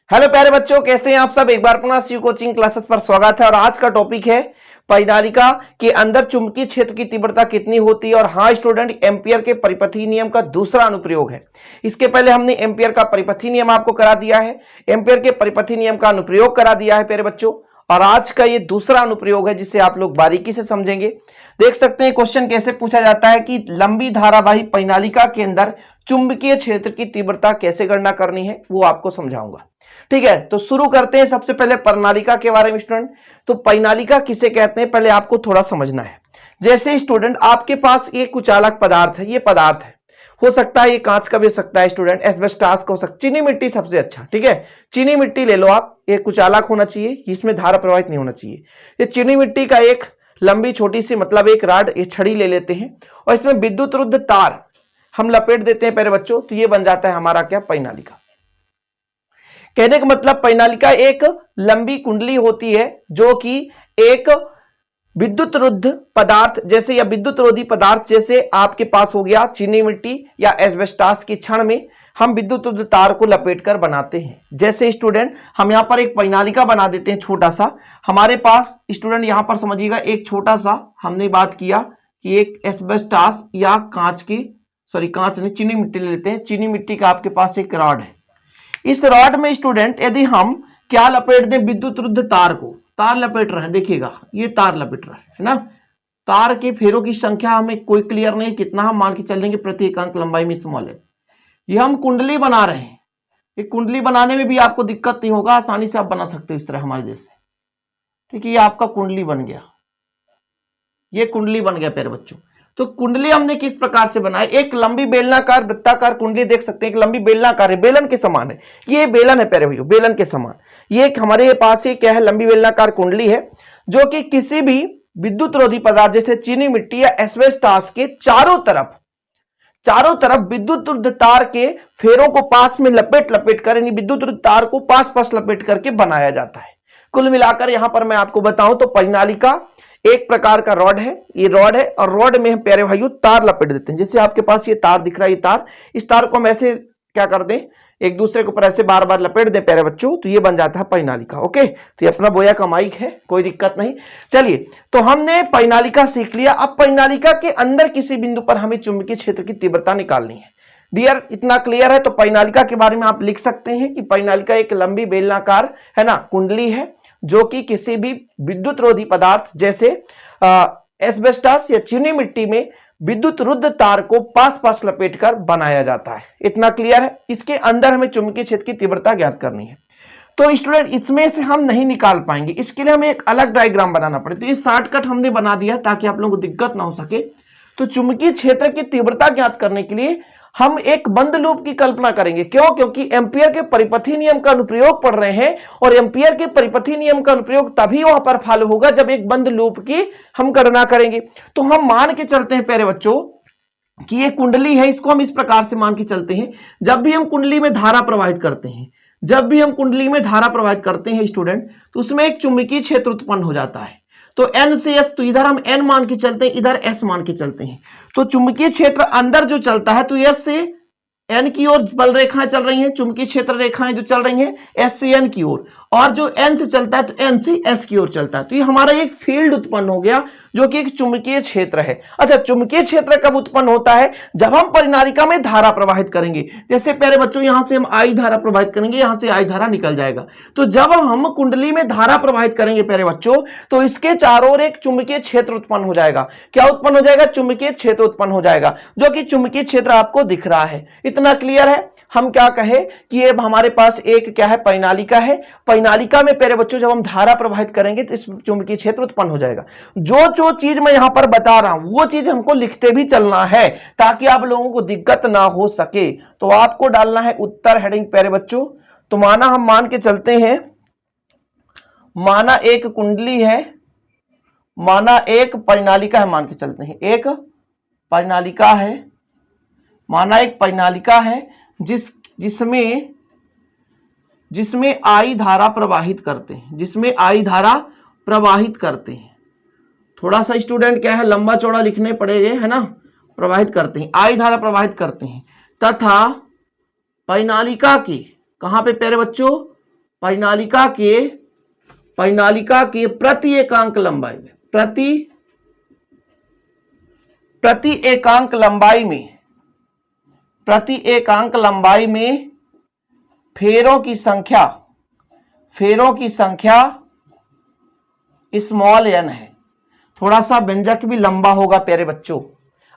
Hello प्यारे बच्चों, कैसे हैं आप सब। एक बार पुनः शिव कोचिंग क्लासेस पर स्वागत है। और आज का टॉपिक है परिनालिका के अंदर चुंबकीय क्षेत्र की तीव्रता कितनी होती है। और हाँ स्टूडेंट, एम्पियर के परिपथी नियम का दूसरा अनुप्रयोग है। इसके पहले हमने एम्पियर का परिपथी नियम आपको करा दिया है, एम्पियर के परिपथी नियम का अनुप्रयोग करा दिया है प्यारे बच्चों। और आज का ये दूसरा अनुप्रयोग है जिसे आप लोग बारीकी से समझेंगे। देख सकते हैं क्वेश्चन कैसे पूछा जाता है कि लंबी धारावाही परिनालिका के अंदर चुंबकीय क्षेत्र की तीव्रता कैसे गणना करनी है, वो आपको समझाऊंगा। ठीक है, तो शुरू करते हैं सबसे पहले परिनालिका के बारे में स्टूडेंट। तो परिनालिका किसे कहते हैं पहले आपको थोड़ा समझना है। जैसे स्टूडेंट आपके पास एक कुचालक पदार्थ है, ये पदार्थ है, हो सकता है ये कांच का भी हो सकता है स्टूडेंट, एस्बेस्टॉस का हो सकता है, चीनी मिट्टी सबसे अच्छा। ठीक है, चीनी मिट्टी ले लो आप, एक कुचालक होना चाहिए, इसमें धारा प्रवाहित नहीं होना चाहिए। ये चीनी मिट्टी का एक लंबी छोटी सी मतलब एक राड, ये छड़ी ले लेते हैं और इसमें विद्युत रुद्ध तार हम लपेट देते हैं प्यारे बच्चों, तो ये बन जाता है हमारा क्या, परिनालिका। कहने का मतलब परिनालिका एक लंबी कुंडली होती है जो कि एक विद्युत रुद्ध पदार्थ जैसे या विद्युत रोधी पदार्थ जैसे आपके पास हो गया चीनी मिट्टी या एस्बेस्टॉस की क्षण में हम विद्युत रुद्ध तार को लपेटकर बनाते हैं। जैसे स्टूडेंट हम यहां पर एक परिनालिका बना देते हैं छोटा सा। हमारे पास स्टूडेंट यहां पर समझिएगा एक छोटा सा हमने बात किया कि एक एस्बेस्टॉस या कांच नहीं, चीनी मिट्टी ले लेते हैं। चीनी मिट्टी का आपके पास एक रॉड है। इस रॉड में स्टूडेंट यदि हम क्या लपेट दें, विद्युत रुद्ध तार को, तार लपेट रहे हैं, देखिएगा ये तार लपेट रहा है ना। तार के फेरों की संख्या हमें कोई क्लियर नहीं, कितना हम मान के चल देंगे प्रति एकांक लंबाई में स्मॉल है। ये हम कुंडली बना रहे हैं। ये कुंडली बनाने में भी आपको दिक्कत नहीं होगा, आसानी से आप बना सकते हो इस तरह हमारे जैसे। ठीक है, ये आपका कुंडली बन गया, ये कुंडली बन गया प्यारे बच्चों। तो कुंडली हमने किस प्रकार से बनाई, एक लंबी बेलनाकार वृत्ताकार कुंडली देख सकते हैं, एक लंबी बेलनाकार है, बेलन के समान है, ये बेलन है प्यारे भैया, बेलन के समान। ये एक हमारे पास ये क्या है, लंबी बेलनाकार कुंडली है जो कि किसी भी विद्युत रोधी पदार्थ जैसे चीनी मिट्टी या एस्बेस्टॉस के चारों तरफ विद्युत रुद्ध तार के फेरों को पास में लपेट कर, यानी विद्युत रुद्ध तार को पास लपेट करके बनाया जाता है। कुल मिलाकर यहां पर मैं आपको बताऊं तो परिनालिका एक प्रकार का रॉड है, ये रॉड है और रॉड में हम प्यारे भाइयों तार लपेट देते हैं। जैसे आपके पास ये तार दिख रहा है, ये तार, इस तार को हम ऐसे क्या कर दें, एक दूसरे के ऊपर ऐसे बार बार लपेट दें प्यारे बच्चों, तो ये बन जाता है परिनालिका। ओके, तो ये अपना बोया का माइक है, कोई दिक्कत नहीं। चलिए, तो हमने परिनालिका सीख लिया। अब परिनालिका के अंदर किसी बिंदु पर हमें चुंबकीय क्षेत्र की तीव्रता निकालनी है। डियर, इतना क्लियर है। तो परिनालिका के बारे में आप लिख सकते हैं कि परिनालिका एक लंबी बेलनाकार है ना कुंडली है जो कि किसी भी विद्युत रोधी पदार्थ जैसे एस्बेस्टॉस या चीनी मिट्टी में विद्युत रुद्ध तार को पास लपेटकर बनाया जाता है। इतना क्लियर है। इसके अंदर हमें चुंबकीय क्षेत्र की तीव्रता ज्ञात करनी है। तो स्टूडेंट इसमें से हम नहीं निकाल पाएंगे, इसके लिए हमें एक अलग डायग्राम बनाना पड़े। तो ये शॉर्टकट हमने बना दिया ताकि आप लोगों को दिक्कत ना हो सके। तो चुंबकीय क्षेत्र की तीव्रता ज्ञात करने के लिए हम एक बंद लूप की कल्पना करेंगे। क्यों? क्योंकि एम्पियर के परिपथी नियम का अनुप्रयोग पढ़ रहे हैं और एम्पियर के परिपथी नियम का अनुप्रयोग तभी वहां पर फॉलो होगा जब एक बंद लूप की हम गणना करेंगे। तो हम मान के चलते हैं प्यारे बच्चों कि ये कुंडली है, इसको हम इस प्रकार से मान के चलते हैं। जब भी हम कुंडली में धारा प्रवाहित करते हैं स्टूडेंट, तो उसमें एक चुंबकीय क्षेत्र उत्पन्न हो जाता है। तो N से S, तो इधर हम N मान के चलते हैं, इधर S मान के चलते हैं। तो चुंबकीय क्षेत्र अंदर जो चलता है, तो S से N की ओर बल रेखाएं चल रही हैं, चुंबकीय क्षेत्र रेखाएं जो चल रही हैं S से N की ओर, और जो N से चलता है तो N से S की ओर चलता है। तो ये हमारा एक फील्ड उत्पन्न हो गया जो कि एक चुंबकीय क्षेत्र है। अच्छा, चुंबकीय क्षेत्र कब उत्पन्न होता है? जब हम परिनालिका में धारा प्रवाहित करेंगे। जैसे प्यारे बच्चों यहां से हम I धारा प्रवाहित करेंगे, यहां से I धारा निकल जाएगा। तो जब हम कुंडली में धारा प्रवाहित करेंगे प्यारे बच्चों, तो इसके चारों ओर एक चुंबकीय क्षेत्र उत्पन्न हो जाएगा। क्या उत्पन्न हो जाएगा? चुंबकीय क्षेत्र उत्पन्न हो जाएगा, जो कि चुंबकीय क्षेत्र आपको दिख रहा है। इतना क्लियर है। हम क्या कहे कि ये हमारे पास एक क्या है, परिनालिका है। परिनालिका में प्यारे बच्चों जब हम धारा प्रवाहित करेंगे तो इस चुंबकीय क्षेत्र उत्पन्न हो जाएगा। जो चीज मैं यहां पर बता रहा हूं वो चीज हमको लिखते भी चलना है ताकि आप लोगों को दिक्कत ना हो सके। तो आपको डालना है उत्तर हेडिंग प्यारे बच्चों। तो माना हम मान के चलते हैं, माना एक कुंडली है, माना एक परिनालिका है, मान के चलते हैं एक परिनालिका है, माना एक परिनालिका है जिसमें I धारा प्रवाहित करते हैं, थोड़ा सा स्टूडेंट क्या है, लंबा चौड़ा लिखने पड़ेगा है ना, प्रवाहित करते हैं, I धारा प्रवाहित करते हैं तथा परिनालिका की कहां पे प्यारे बच्चों, परिनालिका के प्रति एकांक लंबाई में फेरों की संख्या स्मॉल n है। थोड़ा सा व्यंजक भी लंबा होगा प्यारे बच्चों,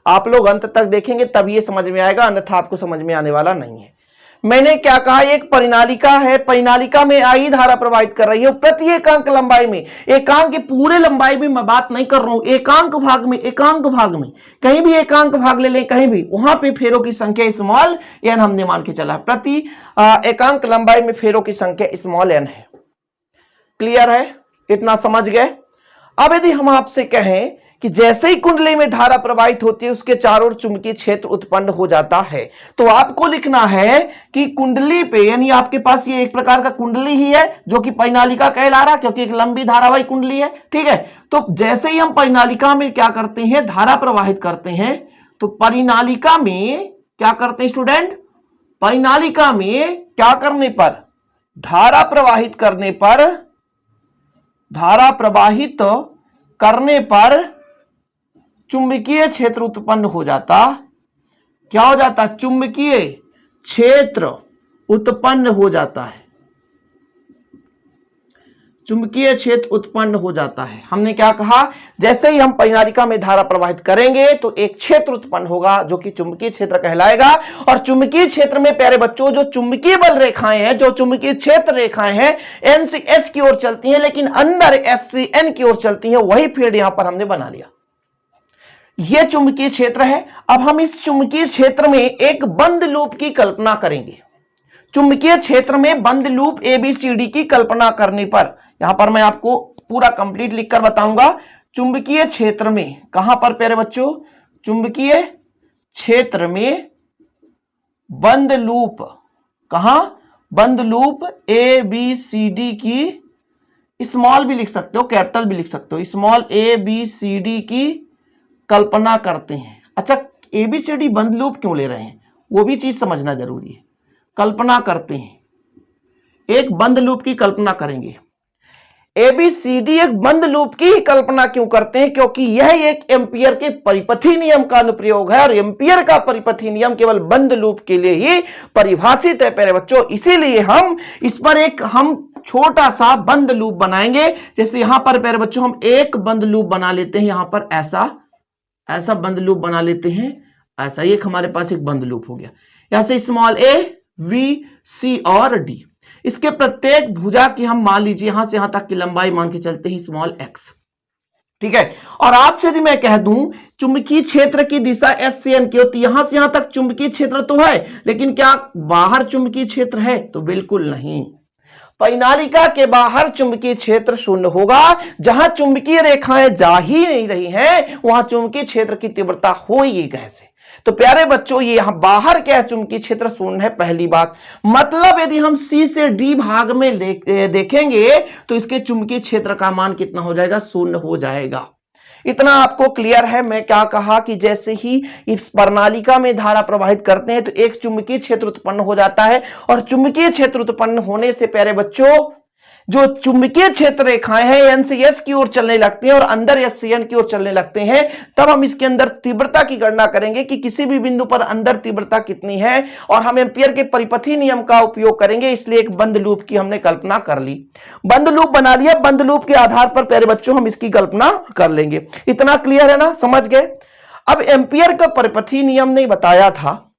आप लोग अंत तक देखेंगे तब ये समझ में आएगा, अन्यथा आपको समझ में आने वाला नहीं है। मैंने क्या कहा, एक परिनालिका है, परिनालिका में आई धारा प्रवाहित कर रही है प्रति एकांक लंबाई में। एकांक की पूरे लंबाई में मैं बात नहीं कर रहा हूं, एकांक भाग में कहीं भी एकांक भाग ले लें, कहीं भी, वहां पे फेरों की संख्या स्मॉल n हमने मान के चला, प्रति एकांक लंबाई में फेरों की संख्या स्मॉल n है। क्लियर है, इतना समझ गए। अब यदि हम आपसे कहें कि जैसे ही कुंडली में धारा प्रवाहित होती है उसके चारों ओर चुंबकीय क्षेत्र उत्पन्न हो जाता है, तो आपको लिखना है कि कुंडली पे, यानी आपके पास ये एक प्रकार का कुंडली ही है जो कि परिनालिका कहला रहा, क्योंकि एक लंबी धारावाही कुंडली है। ठीक है, तो जैसे ही हम परिनालिका में क्या करते हैं, धारा प्रवाहित करते हैं, तो परिनालिका में क्या करते हैं स्टूडेंट, परिनालिका में क्या करने पर, धारा प्रवाहित करने पर चुंबकीय क्षेत्र उत्पन्न हो जाता। क्या हो जाता, चुंबकीय क्षेत्र उत्पन्न हो जाता है, चुंबकीय क्षेत्र उत्पन्न हो जाता है। हमने क्या कहा, जैसे ही हम परिनालिका में धारा प्रवाहित करेंगे तो एक क्षेत्र उत्पन्न होगा जो कि चुंबकीय क्षेत्र कहलाएगा। और चुंबकीय क्षेत्र में प्यारे बच्चों जो चुंबकीय बल रेखाएं हैं, जो चुंबकीय क्षेत्र रेखाएं हैं N से S की ओर चलती हैं, लेकिन अंदर S से N की ओर चलती हैं, वही फील्ड यहां पर हमने बना लिया। यह चुंबकीय क्षेत्र है। अब हम इस चुंबकीय क्षेत्र में एक बंद लूप की कल्पना करेंगे। चुंबकीय क्षेत्र में बंद लूप ABCD की कल्पना करने पर, यहां पर मैं आपको पूरा कंप्लीट लिखकर बताऊंगा। चुंबकीय क्षेत्र में, कहां पर प्यारे बच्चों, चुंबकीय क्षेत्र में बंद लूप, कहां, बंद लूप ABCD की, स्मॉल भी लिख सकते हो, कैपिटल भी लिख सकते हो, स्मॉल ABCD की कल्पना करते हैं। अच्छा, ABCD बंद लूप क्यों ले रहे हैं, वो भी चीज समझना जरूरी है। कल्पना करते हैं, एक बंद लूप की कल्पना करेंगे। ABCD एक बंद लूप की ही कल्पना क्यों करते हैं, क्योंकि यह एक एम्पियर के परिपथी नियम का अनुप्रयोग है, और एम्पियर का परिपथी नियम केवल बंद लूप के लिए ही परिभाषित है प्यारे बच्चों। इसीलिए हम इस पर एक छोटा सा बंद लूप बनाएंगे। जैसे यहां पर प्यारे बच्चों हम एक बंद लूप बना लेते हैं, यहां पर ऐसा बंद लूप बना लेते हैं, ऐसा, एक हमारे पास एक बंद लूप हो गया। यहां से स्मॉल A, V, C और D, इसके प्रत्येक भुजा की हम मान लीजिए यहां से यहां तक की लंबाई मान के चलते हैं स्मॉल x। ठीक है, और आपसे यदि मैं कह दूं चुंबकीय क्षेत्र की दिशा S से N की होती, यहां से यहां तक चुंबकीय क्षेत्र तो है, लेकिन क्या बाहर चुंबकीय क्षेत्र है, तो बिल्कुल नहीं। परिनालिका के बाहर चुंबकीय क्षेत्र शून्य होगा। जहां चुंबकीय रेखाएं जा ही नहीं रही हैं, वहां चुंबकीय क्षेत्र की तीव्रता होगी कैसे। तो प्यारे बच्चों ये यहां बाहर क्या है, चुंबकीय क्षेत्र शून्य है, पहली बात। मतलब यदि हम C से D भाग में देखेंगे तो इसके चुंबकीय क्षेत्र का मान कितना हो जाएगा, शून्य हो जाएगा। इतना आपको क्लियर है। मैं क्या कहा कि जैसे ही इस प्रणालिका में धारा प्रवाहित करते हैं तो एक चुंबकीय क्षेत्र उत्पन्न हो जाता है, और चुंबकीय क्षेत्र उत्पन्न होने से प्यारे बच्चों जो चुंबकीय क्षेत्र रेखाएं हैं N से S की ओर चलने लगती हैं और अंदर S से N की ओर चलने लगते हैं, तब हम इसके अंदर तीव्रता की गणना करेंगे कि किसी भी बिंदु पर अंदर तीव्रता कितनी है, और हम एम्पियर के परिपथी नियम का उपयोग करेंगे। इसलिए एक बंद लूप की हमने कल्पना कर ली, बंद लूप बना लिया। बंद लूप के आधार पर प्यारे बच्चों हम इसकी कल्पना कर लेंगे। इतना क्लियर है ना, समझ गए। अब एम्पियर का परिपथी नियम ने बताया था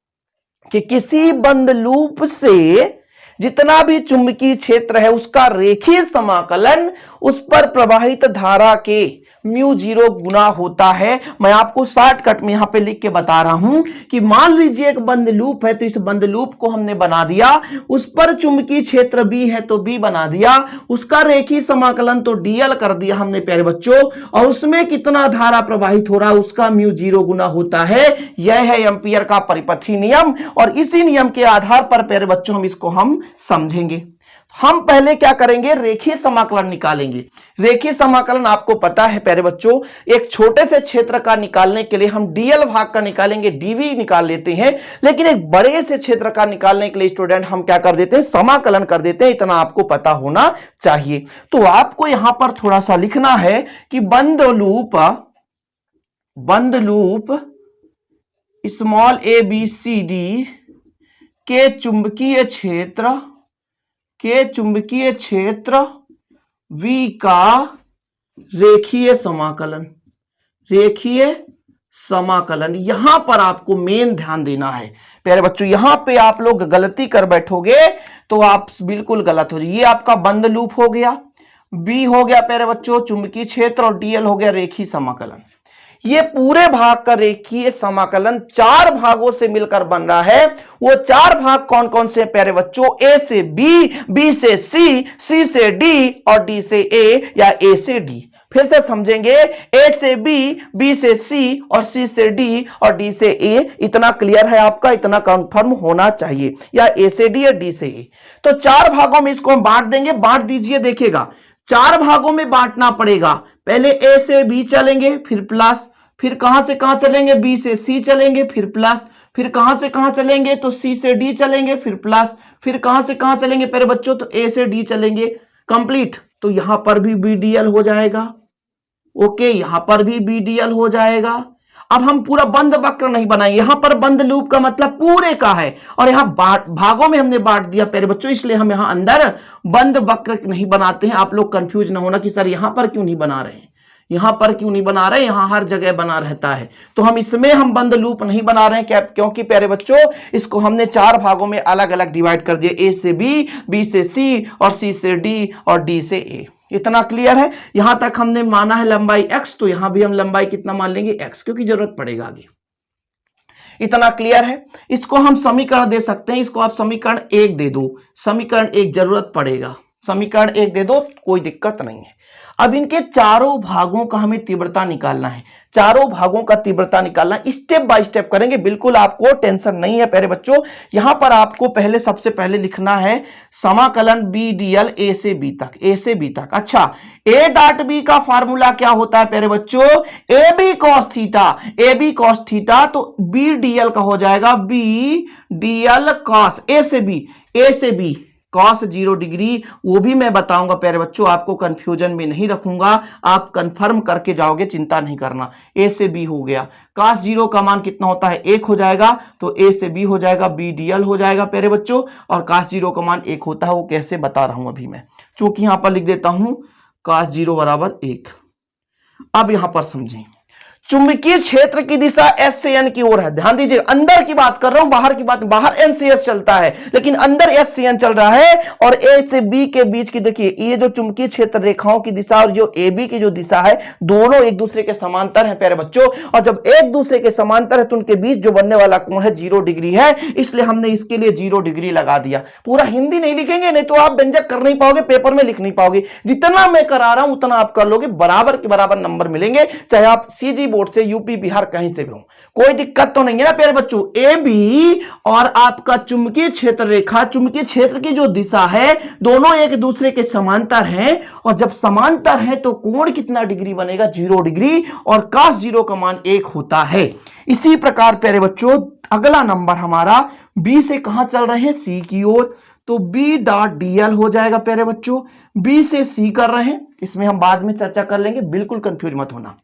कि किसी बंद लूप से जितना भी चुंबकीय क्षेत्र है उसका रेखीय समाकलन उस पर प्रवाहित धारा के μ0 गुना होता है। मैं आपको शॉर्टकट में यहां पे लिख के बता रहा हूं कि मान लीजिए एक बंद लूप है, तो इस बंद लूप को हमने बना दिया, उस पर चुंबकीय क्षेत्र B है तो B बना दिया, उसका रेखीय समाकलन तो dl कर दिया हमने प्यारे बच्चों, और उसमें कितना धारा प्रवाहित हो रहा है उसका μ0 गुना होता है। यह है एम्पियर का परिपथी नियम, और इसी नियम के आधार पर प्यारे बच्चों हम इसको समझेंगे। हम पहले क्या करेंगे, रेखीय समाकलन निकालेंगे। रेखीय समाकलन आपको पता है प्यारे बच्चों, एक छोटे से क्षेत्र का निकालने के लिए हम डीएल भाग का निकालेंगे, डीवी निकाल लेते हैं, लेकिन एक बड़े से क्षेत्र का निकालने के लिए स्टूडेंट हम क्या कर देते हैं, समाकलन कर देते हैं। इतना आपको पता होना चाहिए। तो आपको यहां पर थोड़ा सा लिखना है कि बंद loop small A B C D के चुंबकीय क्षेत्र V का रेखीय समाकलन। यहां पर आपको मेन ध्यान देना है प्यारे बच्चों। यहां पे आप लोग गलती कर बैठोगे तो आप बिल्कुल गलत हो जाए। ये आपका बंद लूप हो गया, B हो गया प्यारे बच्चों चुंबकीय क्षेत्र, और DL हो गया रेखीय समाकलन। ये पूरे भाग का रेखीय समाकलन 4 भागों से मिलकर बन रहा है। वो 4 भाग कौन कौन से प्यारे बच्चों, A से B, B से C, C से D और D से A या A से D। फिर से समझेंगे, A से B, B से C और C से D और D से A। इतना क्लियर है आपका, इतना कंफर्म होना चाहिए, या A से D या D से A। तो 4 भागों में इसको हम बांट देंगे। बांट दीजिए, देखिएगा 4 भागों में बांटना पड़ेगा। पहले A से B चलेंगे, फिर प्लस, फिर कहां से कहां चलेंगे, B से C चलेंगे, फिर प्लस, फिर कहां से कहां चलेंगे, तो C से D चलेंगे, फिर प्लस, फिर कहां से कहां चलेंगे प्यारे बच्चों, तो A से D चलेंगे। कंप्लीट। तो यहां पर भी BDL हो जाएगा। ओके, यहां पर भी BDL हो जाएगा। अब हम पूरा बंद वक्र नहीं बनाएंगे, यहां पर बंद लूप का मतलब पूरे का है, और यहां भागों में हमने बांट दिया प्यारे बच्चों, इसलिए हम यहां अंदर बंद वक्र नहीं बनाते हैं। आप लोग कंफ्यूज ना होना कि सर यहां पर क्यों नहीं बना रहे हैं, यहां पर क्यों नहीं बना रहे, यहां हर जगह बना रहता है। तो हम इसमें हम बंद लूप नहीं बना रहे हैं, क्योंकि प्यारे बच्चों इसको हमने 4 भागों में अलग अलग डिवाइड कर दिया, A से B, B से C और C से D और D से A। इतना क्लियर है। यहां तक हमने माना है लंबाई x, तो यहां भी हम लंबाई कितना मान लेंगे, x, क्योंकि जरूरत पड़ेगा आगे। इतना क्लियर है। इसको हम समीकरण दे सकते हैं, इसको आप समीकरण 1 दे दो, समीकरण 1 जरूरत पड़ेगा, समीकरण 1 दे दो, कोई दिक्कत नहीं है। अब इनके चारों भागों का हमें तीव्रता निकालना है। चारों भागों का तीव्रता निकालना स्टेप बाय स्टेप करेंगे, बिल्कुल आपको टेंशन नहीं है प्यारे बच्चों। यहां पर आपको पहले सबसे पहले लिखना है समाकलन BDL A से B तक, A से B तक। अच्छा, A डॉट B का फार्मूला क्या होता है प्यारे बच्चों, AB cos theta, AB cos theta, तो BDL का हो जाएगा BDL cos A से B, A से B cos 0 डिग्री। वो भी मैं बताऊंगा प्यारे बच्चों, आपको कंफ्यूजन में नहीं रखूंगा, आप कंफर्म करके जाओगे, चिंता नहीं करना। A से B हो गया, cos 0 का मान कितना होता है, 1 हो जाएगा, तो A से B हो जाएगा, BDL हो जाएगा प्यारे बच्चों, और cos 0 का मान 1 होता है, वो कैसे बता रहा हूं अभी मैं, चूंकि यहां पर लिख देता हूं cos 0 बराबर 1। अब यहां पर समझें, चुंबकीय क्षेत्र की दिशा S से N की ओर है। ध्यान दीजिए, अंदर की बात कर रहा हूं, बाहर की बात, बाहर N से S चलता है, लेकिन अंदर S से N चल रहा है। और A से B के बीच की देखिए, ये जो चुंबकीय क्षेत्र रेखाओं की दिशा और जो AB की जो दिशा है, दोनों एक दूसरे के समांतर हैं प्यारे बच्चों। और जब एक दूसरे के समांतर है तो उनके बीच जो बनने वाला कोण है 0 डिग्री है, इसलिए हमने इसके लिए 0 डिग्री लगा दिया। पूरा हिंदी नहीं लिखेंगे, नहीं तो आप व्यंजक कर नहीं पाओगे, पेपर में लिख नहीं पाओगे। जितना मैं करा रहा हूं उतना आप कर लोगे, बराबर के बराबर नंबर मिलेंगे, चाहे आप CG बोर्ड से, यूपी बिहार कहीं से भी हो, कोई दिक्कत तो नहीं है ना प्यारे बच्चों। AB और आपका चुंबकीय क्षेत्र रेखा, चुंबकीय क्षेत्र की जो दिशा है, दोनों एक दूसरे के समांतर हैं, और जब समांतर है तो कोण कितना डिग्री बनेगा, 0 डिग्री, और cos 0 का मान 1 होता है। इसी प्रकार प्यारे बच्चों अगला नंबर हमारा B से कहां चल रहे हैं, C की ओर, तो B डॉट DL हो जाएगा प्यारे बच्चों। B से C कर रहे हैं, इसमें हम बाद में चर्चा कर लेंगे, बिल्कुल कंफ्यूज मत होना,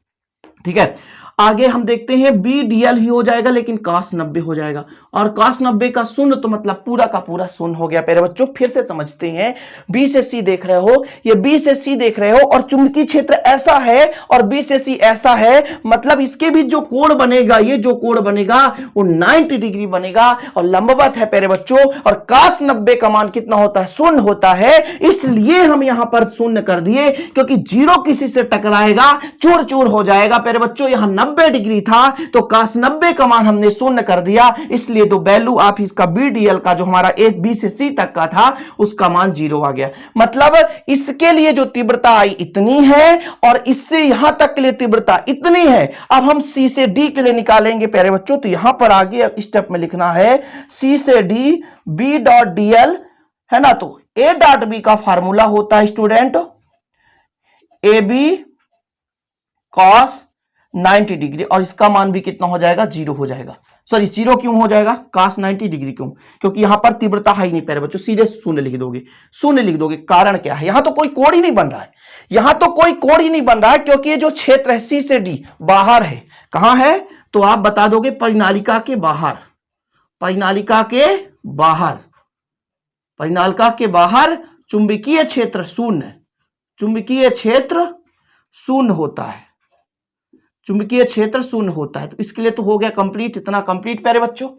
ठीक है। आगे हम देखते हैं BDL ही हो जाएगा, लेकिन cos 90 हो जाएगा, और cos 90 का शून्य तो मतलब पूरा का पूरा शून्य हो गया प्यारे बच्चों। फिर से समझते हैं, B से C देख रहे हो, ये B से C देख रहे हो, और चुंबकीय क्षेत्र ऐसा है और B से C ऐसा है, मतलब इसके भी जो कोण बनेगा, ये जो कोण बनेगा वो 90 डिग्री बनेगा और लंबवत है प्यारे बच्चों। और cos 90 का मान कितना होता है, शून्य होता है, इसलिए हम यहां पर शून्य कर दिए, क्योंकि 0 किसी से टकराएगा चूर चूर हो जाएगा प्यारे बच्चों। यहां 90 डिग्री था तो cos 90 का मान हमने शून्य कर दिया, इसलिए तो वैल्यू आप इसका BDL का जो हमारा B से C तक का था उसका मान 0 आ गया। मतलब इसके लिए जो तीव्रता आई इतनी है, और इससे यहां तक के लिए तीव्रता इतनी है। अब हम C से D के लिए निकालेंगे प्यारे बच्चों, तो यहां पर आगे स्टेप में लिखना है C से D B डॉट DL है ना, तो ए डॉट बी का फार्मूला होता है student A B cos 90 degree, और इसका मान भी कितना हो जाएगा, 0 हो जाएगा। सॉरी, 0 क्यों हो जाएगा, cos 90 डिग्री क्यों, क्योंकि यहां पर तीव्रता है ही नहीं प्यारे बच्चों, सीधे शून्य लिख दोगे, शून्य लिख दोगे। कारण क्या है, यहां तो कोई कोण ही नहीं बन रहा है, यहां तो कोई कोण ही नहीं बन रहा है, क्योंकि ये जो क्षेत्र है सी से डी बाहर है। कहां है, तो आप बता दोगे परिनालिका के बाहर, परिनालिका के बाहर, परिनालिका के बाहर चुंबकीय क्षेत्र शून्य, चुंबकीय क्षेत्र शून्य होता है, चुंबकीय क्षेत्र शून्य होता है। तो इसके लिए तो हो गया कंप्लीट, इतना कंप्लीट प्यारे बच्चों।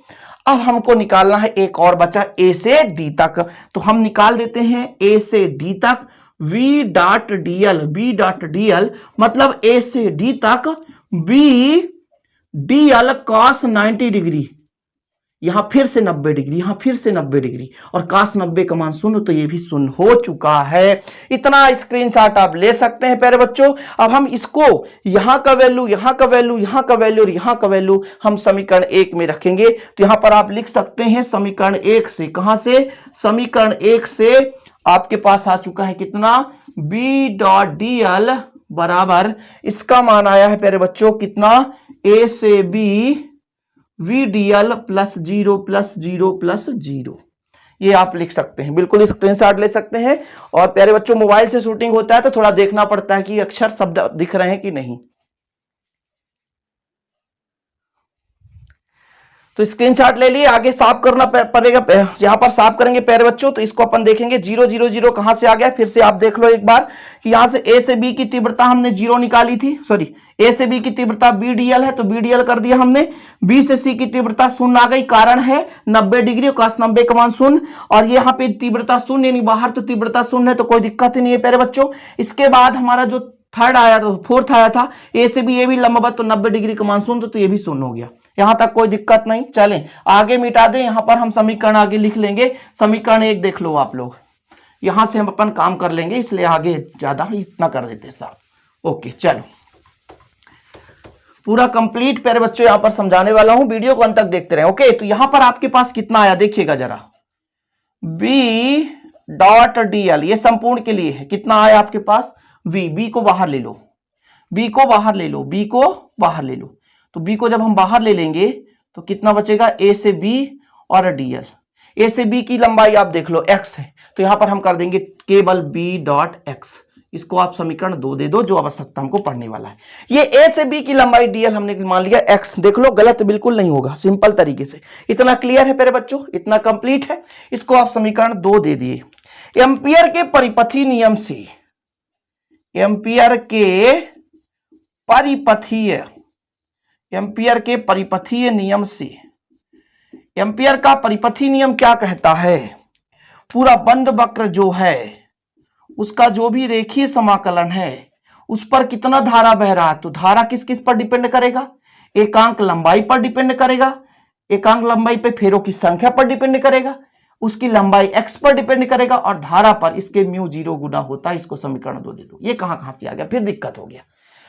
अब हमको निकालना है एक और बचा ए से डी तक, तो हम निकाल देते हैं ए से डी तक v dot dl, b dot dl मतलब ए से डी तक b dl cos 90 डिग्री, यहां फिर से 90 डिग्री, यहां फिर से 90 डिग्री, और cos 90 का मान शून्य, तो ये भी शून्य हो चुका है। इतना स्क्रीनशॉट आप ले सकते हैं प्यारे बच्चों। अब हम इसको यहां का वैल्यू, यहां का वैल्यू, यहां का वैल्यू और यहां का वैल्यू हम समीकरण 1 में रखेंगे। तो यहां पर आप लिख सकते हैं समीकरण 1 से, कहां से, समीकरण 1 से आपके पास आ चुका है कितना, b डॉट dl बराबर, इसका मान आया है प्यारे बच्चों कितना, a से b v dl plus 0 plus 0 plus 0। ये आप लिख सकते हैं, बिल्कुल स्क्रीनशॉट ले सकते हैं। और प्यारे बच्चों मोबाइल से शूटिंग होता है तो थोड़ा देखना पड़ता है कि अक्षर शब्द दिख रहे हैं कि नहीं। तो स्क्रीनशॉट ले लिए, आगे साफ करना पड़ेगा, यहां पर साफ करेंगे प्यारे बच्चों। तो इसको अपन देखेंगे 0 0 0 कहां से आ गया, फिर से आप देख लो एक बार कि यहां से ए से बी की तीव्रता हमने 0 निकाली थी, सॉरी ए से बी की तीव्रता बी डीएल है तो बी डीएल कर दिया हमने, बी से सी की तीव्रता शून्य आ गई, कारण है 90 डिग्री, cos 90 का मान शून्य, और ये यहाँ पे तीव्रता शून्य यानी बाहर तो तीव्रता शून्य है, तो कोई दिक्कत ही नहीं है प्यारे बच्चों। इसके बाद हमारा जो थर्ड आया था, फोर्थ आया था, ए से बी, ए भी लंबवत, तो 90 डिग्री का मान शून्य, तो ये भी शून्य हो गया, यहां तक कोई दिक्कत नहीं। चलें आगे मिटा दें, यहां पर हम समीकरण आगे लिख लेंगे। समीकरण 1 देख लो आप लोग, यहां से हम अपन काम कर लेंगे, इसलिए आगे ज्यादा इतना कर देते साहब। ओके चलो, पूरा कंप्लीट प्यारे बच्चों यहां पर समझाने वाला हूं, वीडियो को अंत तक देखते रहे। ओके, तो यहां पर आपके पास कितना आया देखिएगा जरा, b डॉट dl, ये संपूर्ण के लिए है, कितना आया आपके पास v, b को बाहर ले लो, b को बाहर ले लो, b को बाहर ले लो, तो b को जब हम बाहर ले लेंगे तो कितना बचेगा, a से b और dl, a से b की लंबाई आप देख लो x है, तो यहां पर हम कर देंगे केवल b डॉट x, इसको आप समीकरण 2 दे दो, जो आवश्यकता हमको पढ़ने वाला है। ये a से b की लंबाई dl हमने मान लिया x, देख लो गलत बिल्कुल नहीं होगा, सिंपल तरीके से। इतना क्लियर है मेरे बच्चों, इतना कंप्लीट है, इसको आप समीकरण 2 दे दिए। एम्पियर के परिपथी नियम से, एम्पियर के परिपथीय, एम्पियर के परिपथीय नियम से, एम्पियर का परिपथी नियम क्या कहता है, पूरा बंद वक्र जो है उसका जो भी रेखीय समाकलन है उस पर कितना धारा बह रहा है, तो धारा किस किस पर डिपेंड करेगा, एकांक लंबाई पर डिपेंड करेगा, एकांक लंबाई पे फेरों की संख्या पर डिपेंड करेगा, उसकी लंबाई x पर डिपेंड करेगा, और धारा पर इसके म्यू 0 गुना होता है। इसको समीकरण 2 दे दो। ये कहां से आ गया, फिर दिक्कत हो गया,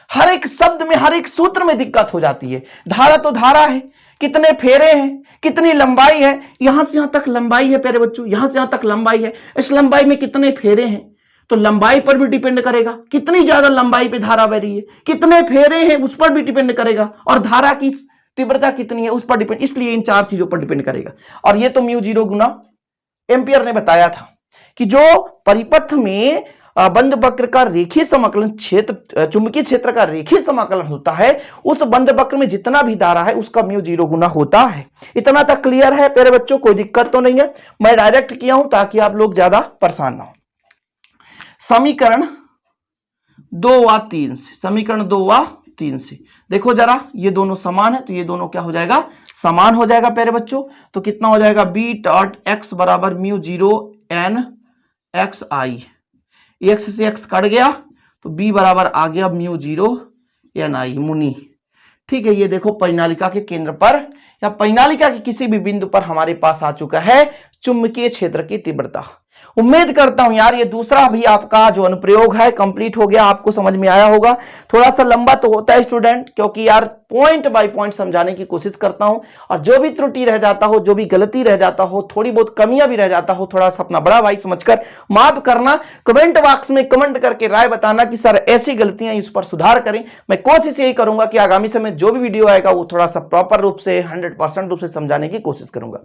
हर एक शब्द में हर एक सूत्र में दिक्कत हो जाती है। धारा तो धारा है, कितने फेरे हैं, कितनी लंबाई है, यहां से यहां तक लंबाई है प्यारे बच्चों, यहां से यहां तक लंबाई है, इस लंबाई में कितने फेरे हैं, तो लंबाई पर भी डिपेंड करेगा, कितनी ज्यादा लंबाई पे धारा बह रही है, कितने फेरे हैं उस पर भी डिपेंड करेगा, और धारा की तीव्रता कितनी है उस पर डिपेंड, इसलिए इन 4 चीजों पर डिपेंड करेगा। और ये तो म्यू 0 गुना एम्पियर ने बताया था कि जो परिपथ में बंद वक्र का रेखीय समाकलन क्षेत्र, चुंबकीय क्षेत्र का रेखीय समाकलन होता है, उस बंद वक्र में जितना भी धारा है उसका म्यू 0 गुना होता है। इतना तक क्लियर है प्यारे बच्चों, कोई दिक्कत तो नहीं है, मैं डायरेक्ट किया हूं ताकि आप लोग ज्यादा परेशान ना हो। समीकरण 2 व 3 से, समीकरण 2 व 3 से देखो जरा, ये दोनों समान है तो ये दोनों क्या हो जाएगा, समान हो जाएगा प्यारे बच्चों। तो कितना हो जाएगा, b डॉट x बराबर mu 0 n x i, x से x कट गया तो b बराबर आ गया म्यू 0 n i मुनि। ठीक है, ये देखो परिनालिका के केंद्र पर या परिनालिका के किसी भी बिंदु पर हमारे पास आ चुका है चुंबकीय क्षेत्र की तीव्रता। उम्मीद करता हूं यार ये दूसरा भी आपका जो अनुप्रयोग है कंप्लीट हो गया, आपको समझ में आया होगा। थोड़ा सा लंबा तो होता है स्टूडेंट, क्योंकि यार पॉइंट बाय पॉइंट समझाने की कोशिश करता हूं, और जो भी त्रुटि रह जाता हो, जो भी गलती रह जाता हो, थोड़ी बहुत कमियां भी रह जाता हो, थोड़ा सा अपना बड़ा भाई समझकर माफ करना। कमेंट बॉक्स में कमेंट करके राय बताना कि सर ऐसी गलतियां, इस पर सुधार करें। मैं कोशिश यही करूंगा कि आगामी समय जो भी वीडियो आएगा वो थोड़ा सा प्रॉपर रूप से 100% रूप से समझाने की कोशिश करूंगा।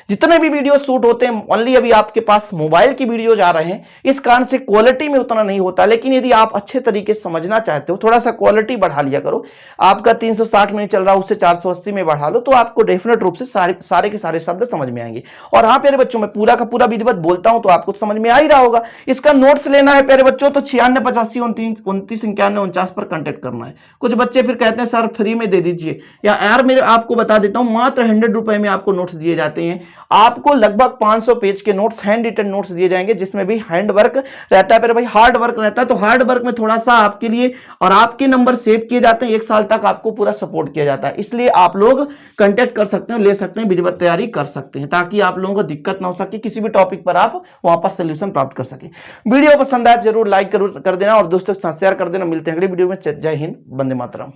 जितने भी वीडियो शूट होते हैं ओनली अभी आपके पास मोबाइल की वीडियोज आ रहे हैं, इस कारण से क्वालिटी में उतना नहीं होता, लेकिन यदि आप अच्छे तरीके से समझना चाहते हो, थोड़ा सा क्वालिटी बढ़ा लिया करो। आपका 360 मिनट चल रहा है, उससे 480 में बढ़ा लो, तो आपको डेफिनेट रूप से सारे के सारे शब्द समझ में आएंगे। और हाँ प्यारे बच्चों, मैं पूरा का पूरा विधिवत बोलता हूं तो आपको समझ में आ ही रहा होगा। इसका नोट्स लेना है प्यारे बच्चों तो 96 85 29 91 49 पर कांटेक्ट करना है। कुछ बच्चे फिर कहते हैं सर फ्री में दे दीजिए, या यार मेरे आपको बता देता हूं, मात्र 100 रुपए में आपको नोट्स दिए जाते हैं। आपको लगभग 500 पेज के नोट्स, हैंड रिटन नोट्स दिए जाएंगे, जिसमें भी हैंड वर्क रहता है फिर भाई, हार्ड वर्क रहता है। तो हार्ड वर्क में थोड़ा सा आपके लिए और आपके नंबर सेव किए जाते हैं, 1 साल तक आपको पूरा सपोर्ट किया जाता है। इसलिए आप लोग कांटेक्ट कर सकते हैं, ले सकते हैं, विधिवत तैयारी कर सकते हैं, ताकि आप लोगों को दिक्कत ना हो सके, किसी भी टॉपिक पर आप वहां पर सोल्यूशन प्राप्त कर सके। वीडियो पसंद आए जरूर लाइक कर देना और दोस्तों के साथ शेयर कर देना। मिलते हैं अगली वीडियो में। जय हिंद, वंदे मातरम।